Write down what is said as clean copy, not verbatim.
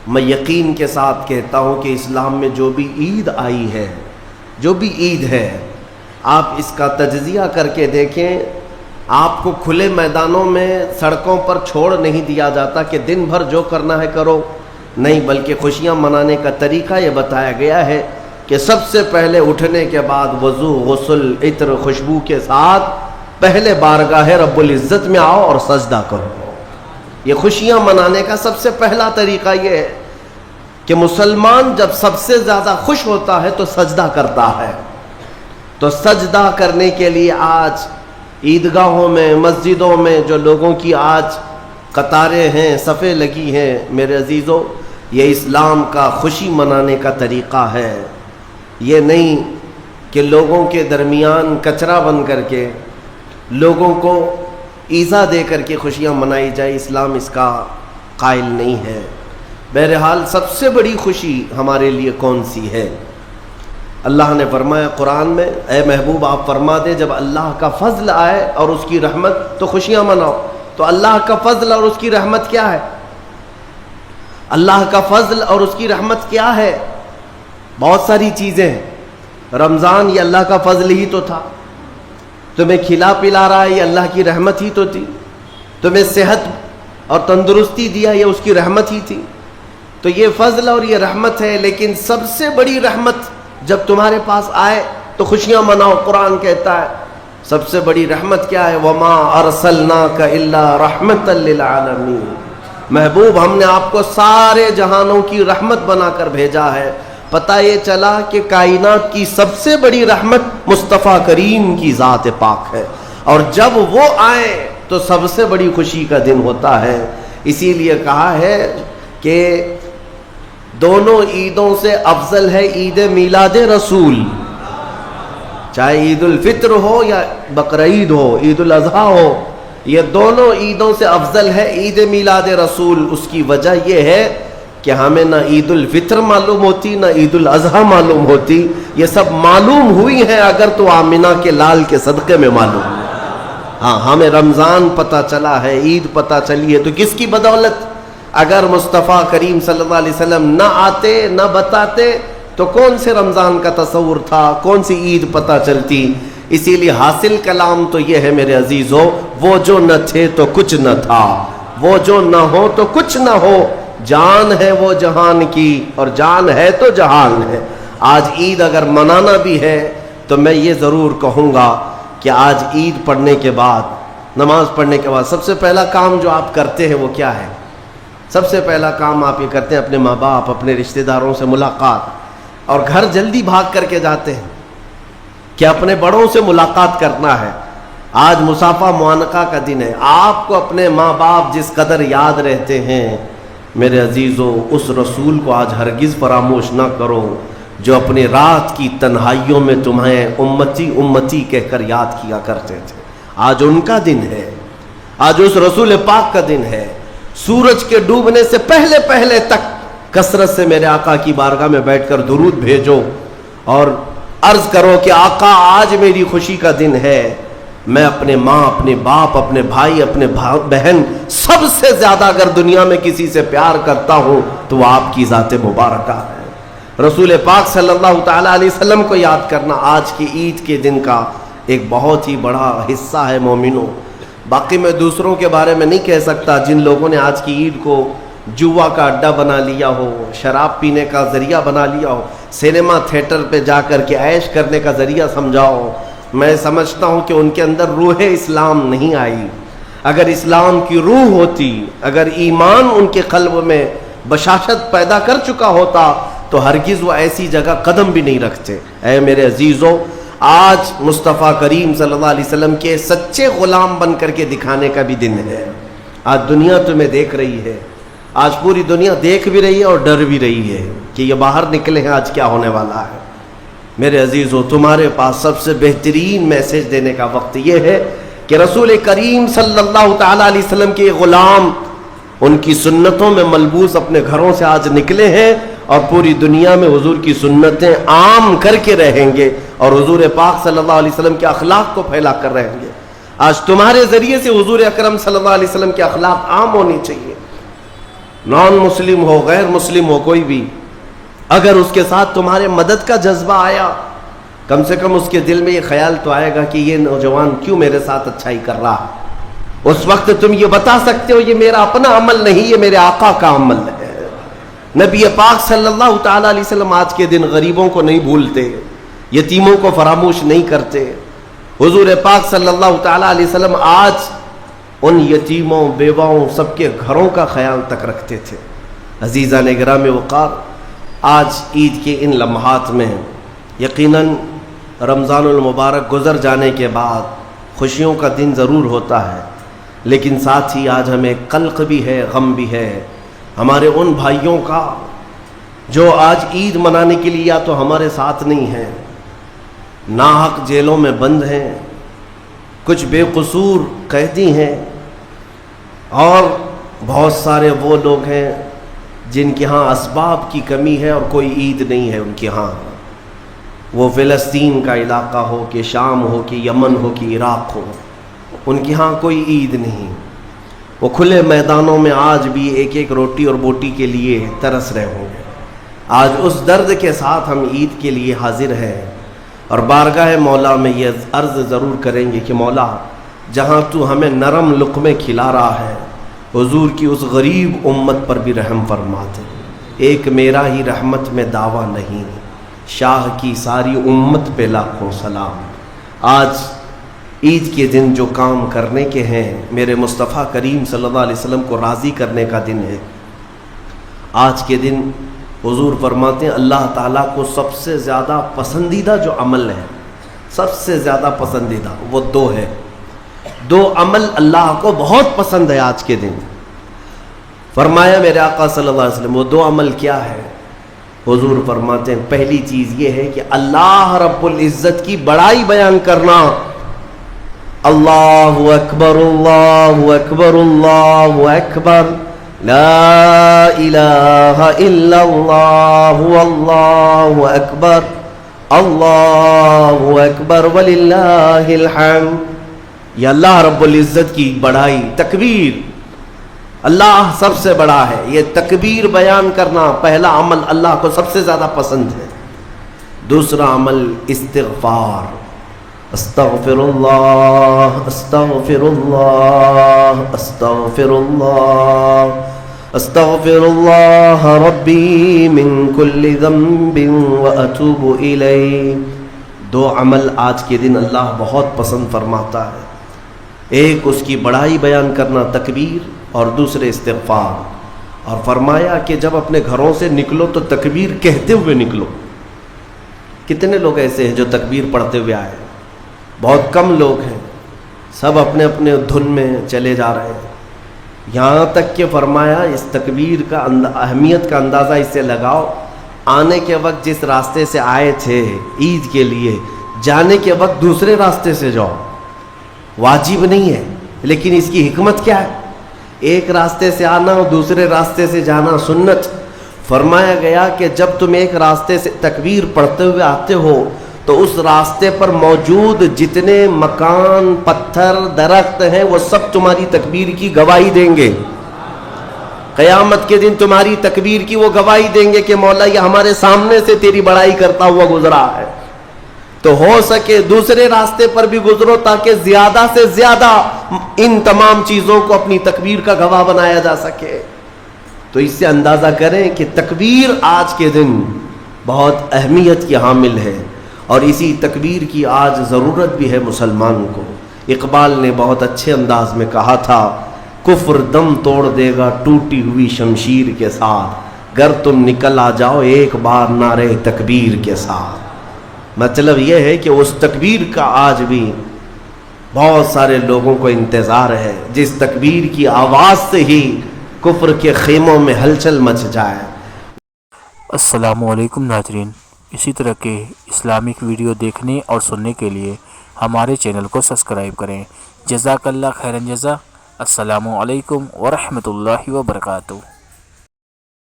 میں یقین کے ساتھ کہتا ہوں کہ اسلام میں جو بھی عید آئی ہے، جو بھی عید ہے، آپ اس کا تجزیہ کر کے دیکھیں، آپ کو کھلے میدانوں میں سڑکوں پر چھوڑ نہیں دیا جاتا کہ دن بھر جو کرنا ہے کرو، نہیں، بلکہ خوشیاں منانے کا طریقہ یہ بتایا گیا ہے کہ سب سے پہلے اٹھنے کے بعد وضو، غسل، عطر، خوشبو کے ساتھ پہلے بارگاہ رب العزت میں آؤ اور سجدہ کرو۔ یہ خوشیاں منانے کا سب سے پہلا طریقہ یہ ہے کہ مسلمان جب سب سے زیادہ خوش ہوتا ہے تو سجدہ کرتا ہے۔ تو سجدہ کرنے کے لیے آج عیدگاہوں میں، مسجدوں میں جو لوگوں کی آج قطاریں ہیں، صفیں لگی ہیں، میرے عزیزو، یہ اسلام کا خوشی منانے کا طریقہ ہے۔ یہ نہیں کہ لوگوں کے درمیان کچرا بن کر کے، لوگوں کو ایذا دے کر کے خوشیاں منائی جائے، اسلام اس کا قائل نہیں ہے۔ بہرحال سب سے بڑی خوشی ہمارے لیے کون سی ہے؟ اللہ نے فرمایا قرآن میں، اے محبوب آپ فرما دے جب اللہ کا فضل آئے اور اس کی رحمت تو خوشیاں مناؤ۔ تو اللہ کا فضل اور اس کی رحمت کیا ہے؟ اللہ کا فضل اور اس کی رحمت کیا ہے؟ بہت ساری چیزیں ہیں۔ رمضان یہ اللہ کا فضل ہی تو تھا، تمہیں کھلا پلا رہا ہے یہ اللہ کی رحمت ہی تو تھی، تمہیں صحت اور تندرستی دیا یہ اس کی رحمت ہی تھی۔ تو یہ فضل اور یہ رحمت ہے، لیکن سب سے بڑی رحمت جب تمہارے پاس آئے تو خوشیاں مناؤ۔ قرآن کہتا ہے سب سے بڑی رحمت کیا ہے؟ وَمَا أَرْسَلْنَاكَ إِلَّا رَحْمَةً لِّلْعَالَمِينَ، محبوب ہم نے آپ کو سارے جہانوں کی رحمت بنا کر بھیجا ہے۔ پتہ یہ چلا کہ کائنات کی سب سے بڑی رحمت مصطفیٰ کریم کی ذات پاک ہے، اور جب وہ آئیں تو سب سے بڑی خوشی کا دن ہوتا ہے۔ اسی لیے کہا ہے کہ دونوں عیدوں سے افضل ہے عید میلاد رسول، چاہے عید الفطر ہو یا بقرعید ہو، عید الاضحیٰ ہو، یہ دونوں عیدوں سے افضل ہے عید میلاد رسول۔ اس کی وجہ یہ ہے کہ ہمیں نہ عید الفطر معلوم ہوتی، نہ عید الاضحیٰ معلوم ہوتی، یہ سب معلوم ہوئی ہیں اگر تو آمنہ کے لال کے صدقے میں معلوم۔ ہاں، ہمیں رمضان پتہ چلا ہے، عید پتہ چلی ہے، تو کس کی بدولت؟ اگر مصطفیٰ کریم صلی اللہ علیہ وسلم نہ آتے، نہ بتاتے، تو کون سے رمضان کا تصور تھا، کون سی عید پتہ چلتی؟ اسی لیے حاصل کلام تو یہ ہے میرے عزیزو، وہ جو نہ تھے تو کچھ نہ تھا، وہ جو نہ ہو تو کچھ نہ ہو، جان ہے وہ جہان کی اور جان ہے تو جہان ہے۔ آج عید اگر منانا بھی ہے تو میں یہ ضرور کہوں گا کہ آج عید پڑھنے کے بعد، نماز پڑھنے کے بعد سب سے پہلا کام جو آپ کرتے ہیں وہ کیا ہے؟ سب سے پہلا کام آپ یہ کرتے ہیں اپنے ماں باپ، اپنے رشتہ داروں سے ملاقات، اور گھر جلدی بھاگ کر کے جاتے ہیں کہ اپنے بڑوں سے ملاقات کرنا ہے۔ آج مصافحہ معانقہ کا دن ہے۔ آپ کو اپنے ماں باپ جس قدر یاد رہتے ہیں میرے عزیزو، اس رسول کو آج ہرگز فراموش نہ کرو جو اپنی رات کی تنہائیوں میں تمہیں امتی امتی کہہ کر یاد کیا کرتے تھے۔ آج ان کا دن ہے، آج اس رسول پاک کا دن ہے۔ سورج کے ڈوبنے سے پہلے پہلے تک کثرت سے میرے آقا کی بارگاہ میں بیٹھ کر درود بھیجو اور عرض کرو کہ آقا آج میری خوشی کا دن ہے، میں اپنے ماں، اپنے باپ، اپنے بھائی، اپنے بہن، سب سے زیادہ اگر دنیا میں کسی سے پیار کرتا ہوں تو وہ آپ کی ذات مبارکہ ہے۔ رسول پاک صلی اللہ تعالیٰ علیہ وسلم کو یاد کرنا آج کی عید کے دن کا ایک بہت ہی بڑا حصہ ہے مومنوں۔ باقی میں دوسروں کے بارے میں نہیں کہہ سکتا جن لوگوں نے آج کی عید کو جوا کا اڈا بنا لیا ہو، شراب پینے کا ذریعہ بنا لیا ہو، سینما تھیٹر پہ جا کر کے عیش کرنے کا ذریعہ سمجھاؤ۔ میں سمجھتا ہوں کہ ان کے اندر روح اسلام نہیں آئی۔ اگر اسلام کی روح ہوتی، اگر ایمان ان کے قلب میں بشاشت پیدا کر چکا ہوتا تو ہرگز وہ ایسی جگہ قدم بھی نہیں رکھتے۔ اے میرے عزیزو، آج مصطفیٰ کریم صلی اللہ علیہ وسلم کے سچے غلام بن کر کے دکھانے کا بھی دن ہے۔ آج دنیا تمہیں دیکھ رہی ہے، آج پوری دنیا دیکھ بھی رہی ہے اور ڈر بھی رہی ہے کہ یہ باہر نکلے ہیں آج کیا ہونے والا ہے۔ میرے عزیزو، تمہارے پاس سب سے بہترین میسج دینے کا وقت یہ ہے کہ رسول کریم صلی اللہ تعالیٰ علیہ وسلم کے غلام ان کی سنتوں میں ملبوس اپنے گھروں سے آج نکلے ہیں اور پوری دنیا میں حضور کی سنتیں عام کر کے رہیں گے اور حضور پاک صلی اللہ علیہ وسلم کے اخلاق کو پھیلا کر رہیں گے۔ آج تمہارے ذریعے سے حضور اکرم صلی اللہ علیہ وسلم کے اخلاق عام ہونی چاہیے۔ نان مسلم ہو غیر مسلم ہو کوئی بھی، اگر اس کے ساتھ تمہارے مدد کا جذبہ آیا، کم سے کم اس کے دل میں یہ خیال تو آئے گا کہ یہ نوجوان کیوں میرے ساتھ اچھائی کر رہا ہے، اس وقت تم یہ بتا سکتے ہو یہ میرا اپنا عمل نہیں، یہ میرے آقا کا عمل ہے۔ نبی پاک صلی اللہ تعالیٰ علیہ وسلم آج کے دن غریبوں کو نہیں بھولتے، یتیموں کو فراموش نہیں کرتے۔ حضور پاک صلی اللہ تعالیٰ علیہ وسلم آج ان یتیموں بیواؤں سب کے گھروں کا خیال تک رکھتے تھے۔ عزیزان گرامی وقار، آج عید کے ان لمحات میں یقیناً رمضان المبارک گزر جانے کے بعد خوشیوں کا دن ضرور ہوتا ہے، لیکن ساتھ ہی آج ہمیں قلق بھی ہے، غم بھی ہے ہمارے ان بھائیوں کا جو آج عید منانے کے لیے یا تو ہمارے ساتھ نہیں ہیں، ناحق جیلوں میں بند ہیں، کچھ بے قصور قیدی ہیں، اور بہت سارے وہ لوگ ہیں جن کے ہاں اسباب کی کمی ہے اور کوئی عید نہیں ہے ان کے ہاں۔ وہ فلسطین کا علاقہ ہو کہ شام ہو کہ یمن ہو کہ عراق ہو، ان کے ہاں کوئی عید نہیں، وہ کھلے میدانوں میں آج بھی ایک ایک روٹی اور بوٹی کے لیے ترس رہے ہوں گے۔ آج اس درد کے ساتھ ہم عید کے لیے حاضر ہیں اور بارگاہ مولا میں یہ عرض ضرور کریں گے کہ مولا، جہاں تو ہمیں نرم لقمے کھلا رہا ہے، حضور کی اس غریب امت پر بھی رحم فرما دے۔ ایک میرا ہی رحمت میں دعویٰ نہیں، شاہ کی ساری امت پہ لاکھوں سلام۔ آج عید کے دن جو کام کرنے کے ہیں، میرے مصطفیٰ کریم صلی اللہ علیہ وسلم کو راضی کرنے کا دن ہے۔ آج کے دن حضور فرماتے ہیں اللہ تعالیٰ کو سب سے زیادہ پسندیدہ جو عمل ہے، سب سے زیادہ پسندیدہ وہ دو ہے، دو عمل اللہ کو بہت پسند ہے آج کے دن۔ فرمایا میرے آقا صلی اللہ علیہ وسلم وہ دو عمل کیا ہے؟ حضور فرماتے ہیں پہلی چیز یہ ہے کہ اللہ رب العزت کی بڑائی بیان کرنا۔ اللہ اکبر اللہ اکبر اللہ اکبر، لا الہ الا اللہ اللہ اکبر اللہ اکبر وللہ الحمد۔ یہ اللہ رب العزت کی بڑائی، تکبیر، اللہ سب سے بڑا ہے، یہ تکبیر بیان کرنا پہلا عمل اللہ کو سب سے زیادہ پسند ہے۔ دوسرا عمل استغفار، استغفر اللہ استغفر اللہ استغفر اللہ استغفر اللہ ربی من کل ذنب واتوب الیہ۔ دو عمل آج کے دن اللہ بہت پسند فرماتا ہے، ایک اس کی بڑائی بیان کرنا تکبیر، اور دوسرے استغفار۔ اور فرمایا کہ جب اپنے گھروں سے نکلو تو تکبیر کہتے ہوئے نکلو۔ کتنے لوگ ایسے ہیں جو تکبیر پڑھتے ہوئے آئے؟ بہت کم لوگ ہیں، سب اپنے اپنے دھن میں چلے جا رہے ہیں۔ یہاں تک کہ فرمایا اس تکبیر کا اہمیت کا اندازہ اس سے لگاؤ، آنے کے وقت جس راستے سے آئے تھے عید کے لیے، جانے کے وقت دوسرے راستے سے جاؤ، واجب نہیں ہے، لیکن اس کی حکمت کیا ہے؟ ایک راستے سے آنا اور دوسرے راستے سے جانا سنت۔ فرمایا گیا کہ جب تم ایک راستے سے تکبیر پڑھتے ہوئے آتے ہو تو اس راستے پر موجود جتنے مکان، پتھر، درخت ہیں وہ سب تمہاری تکبیر کی گواہی دیں گے۔ قیامت کے دن تمہاری تکبیر کی وہ گواہی دیں گے کہ مولا یہ ہمارے سامنے سے تیری بڑائی کرتا ہوا گزرا ہے۔ تو ہو سکے دوسرے راستے پر بھی گزرو تاکہ زیادہ سے زیادہ ان تمام چیزوں کو اپنی تکبیر کا گواہ بنایا جا سکے۔ تو اس سے اندازہ کریں کہ تکبیر آج کے دن بہت اہمیت کی حامل ہے، اور اسی تکبیر کی آج ضرورت بھی ہے مسلمان کو۔ اقبال نے بہت اچھے انداز میں کہا تھا، کفر دم توڑ دے گا ٹوٹی ہوئی شمشیر کے ساتھ، گر تم نکل آ جاؤ ایک بار نعرے تکبیر کے ساتھ۔ مطلب یہ ہے کہ اس تکبیر کا آج بھی بہت سارے لوگوں کو انتظار ہے جس تکبیر کی آواز سے ہی کفر کے خیموں میں ہلچل مچ جائے۔ السلام علیکم ناظرین، اسی طرح کے اسلامک ویڈیو دیکھنے اور سننے کے لیے ہمارے چینل کو سبسکرائب کریں۔ جزاک اللہ خیرن جزا۔ السلام علیکم ورحمۃ اللہ وبرکاتہ۔